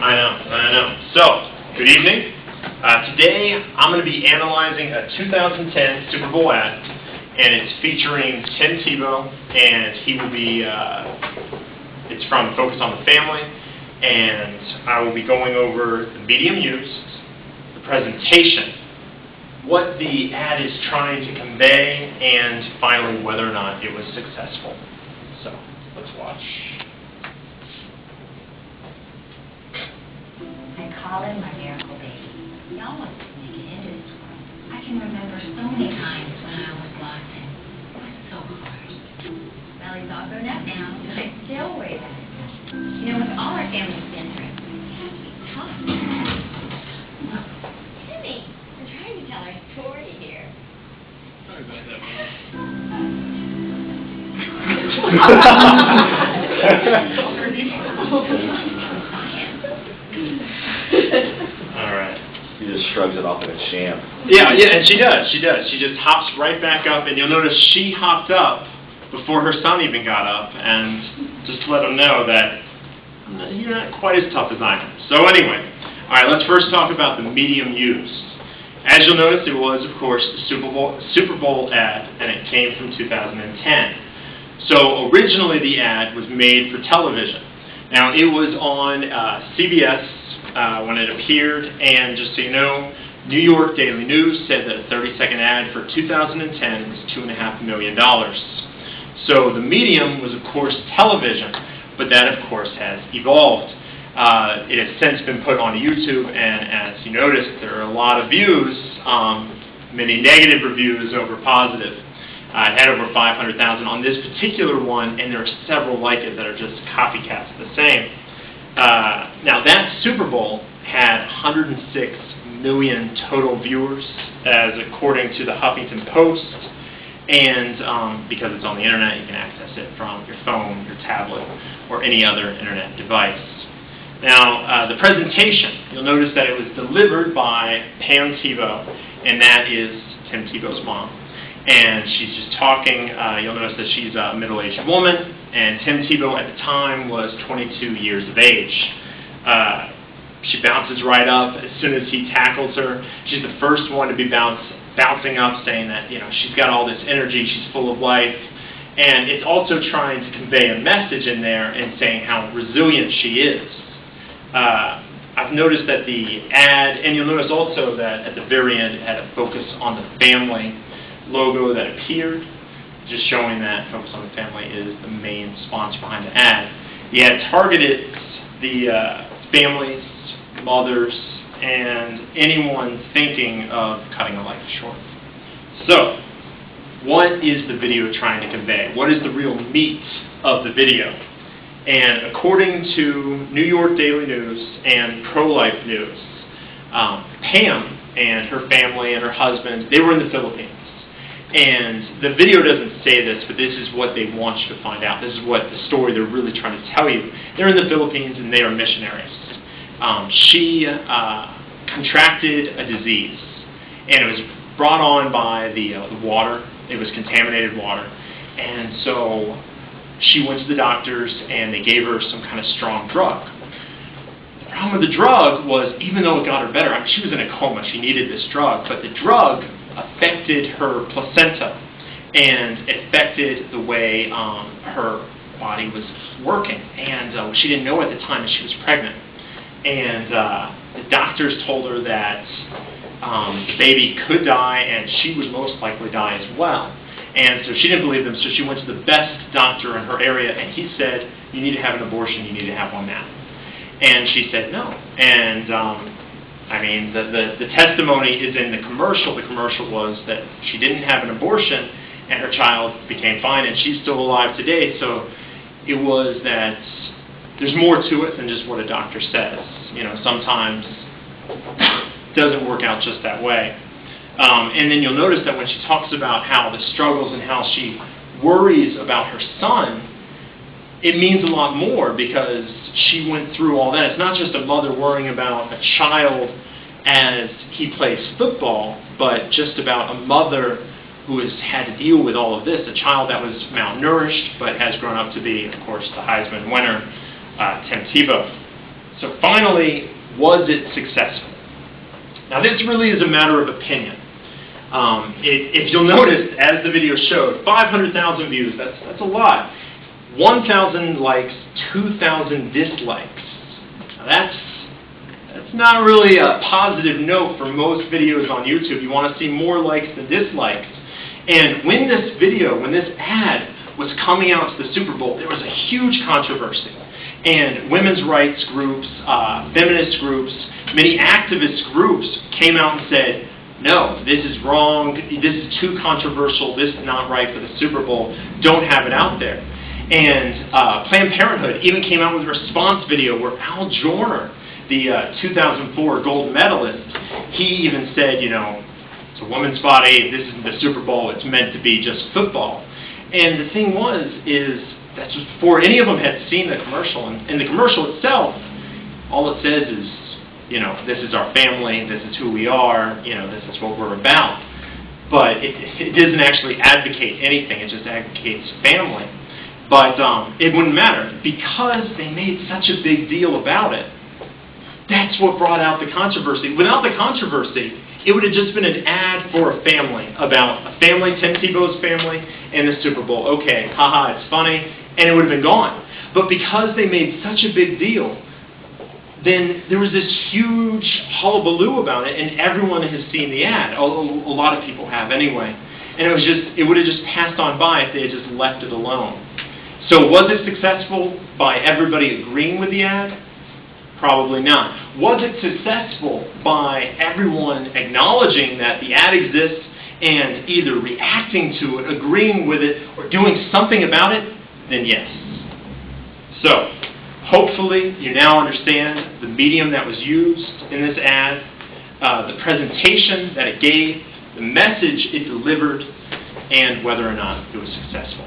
I know. So, good evening. Today, I'm going to be analyzing a 2010 Super Bowl ad, and it's featuring Tebow, and he will be, it's from Focus on the Family, and I will be going over the medium used, the presentation, what the ad is trying to convey, and finally, whether or not it was successful. So, let's watch. I call him my miracle baby. He almost didn't make it into this world. I can remember so many times when I was lost and it was so hard. Well, he's all grown up now, and I still worry about it. You know, with all our family's been through, we have to be tough. Look, Timmy, we're trying to tell our story here. Sorry about that, All right. He just shrugs it off in a sham. Yeah, and she does. She just hops right back up, and you'll notice she hopped up before her son even got up, and just to let him know that you're not quite as tough as I am. So anyway, all right, let's first talk about the medium used. As you'll notice, it was, of course, the Super Bowl ad, and it came from 2010. So originally the ad was made for television. Now, it was on CBS when it appeared, and just so you know, New York Daily News said that a 30-second ad for 2010 was $2.5 million. So the medium was, of course, television, but that, of course, has evolved. It has since been put on YouTube, and as you noticed, there are a lot of views, many negative reviews over positive. It had over 500,000 on this particular one, and there are several like it that are just copycats of the same. Now, that Super Bowl had 106 million total viewers, as according to the Huffington Post, and because it's on the internet, you can access it from your phone, your tablet, or any other internet device. Now, the presentation, you'll notice that it was delivered by Pam Tebow, and that is Tim Tebow's mom. And she's just talking. You'll notice that she's a middle-aged woman, and Tim Tebow at the time was 22 years of age. She bounces right up as soon as he tackles her. She's the first one to be bouncing up, saying that she's got all this energy, she's full of life, and it's also trying to convey a message in there and saying how resilient she is. I've noticed that the ad, and you'll notice also that at the very end it had a Focus on the Family logo that appeared, just showing that Focus on the Family is the main sponsor behind the ad. The ad targeted the families, mothers, and anyone thinking of cutting a life short. So, what is the video trying to convey? What is the real meat of the video? And according to New York Daily News and Pro-Life News, Pam and her family and her husband, they were in the Philippines. And the video doesn't say this, but this is what they want you to find out. This is what the story they're really trying to tell you. They're in the Philippines, and they are missionaries. She contracted a disease, and it was brought on by the water. It was contaminated water. And so she went to the doctors, and they gave her some kind of strong drug. The problem with the drug was, even though it got her better, she was in a coma, she needed this drug, but the drug affected her placenta and affected the way her body was working. And she didn't know at the time that she was pregnant. And the doctors told her that the baby could die, and she would most likely die as well. And so she didn't believe them, so she went to the best doctor in her area, and he said, "You need to have an abortion, you need to have one now." And she said no. And the testimony is in the commercial. The commercial was that she didn't have an abortion, and her child became fine, and she's still alive today. So it was that there's more to it than just what a doctor says. Sometimes it doesn't work out just that way. And then you'll notice that when she talks about how the struggles and how she worries about her son, it means a lot more because she went through all that. It's not just a mother worrying about a child as he plays football, but just about a mother who has had to deal with all of this, a child that was malnourished but has grown up to be, of course, the Heisman winner, Tim Tebow. So finally, was it successful? Now this really is a matter of opinion. If you'll notice, as the video showed, 500,000 views, that's a lot. 1,000 likes, 2,000 dislikes. Now that's not really a positive note for most videos on YouTube. You want to see more likes than dislikes. And when this video, when this ad was coming out to the Super Bowl, there was a huge controversy. And women's rights groups, feminist groups, many activist groups came out and said, no, this is wrong, this is too controversial, this is not right for the Super Bowl, don't have it out there. And Planned Parenthood even came out with a response video where Al Jorner, the 2004 gold medalist, he even said, you know, it's a woman's body, this isn't the Super Bowl, it's meant to be just football. And the thing is that's just before any of them had seen the commercial. And the commercial itself, all it says is, you know, this is our family, this is who we are, you know, this is what we're about. But it doesn't actually advocate anything, it just advocates family. But it wouldn't matter, because they made such a big deal about it. That's what brought out the controversy. Without the controversy, it would have just been an ad for a family, about a family, Tim Tebow's family, and the Super Bowl. Okay, haha, it's funny, and it would have been gone. But because they made such a big deal, then there was this huge hullabaloo about it, and everyone has seen the ad. A lot of people have anyway. And it would have just passed on by if they had just left it alone. So was it successful by everybody agreeing with the ad? Probably not. Was it successful by everyone acknowledging that the ad exists and either reacting to it, agreeing with it, or doing something about it? Then yes. So, hopefully you now understand the medium that was used in this ad, the presentation that it gave, the message it delivered, and whether or not it was successful.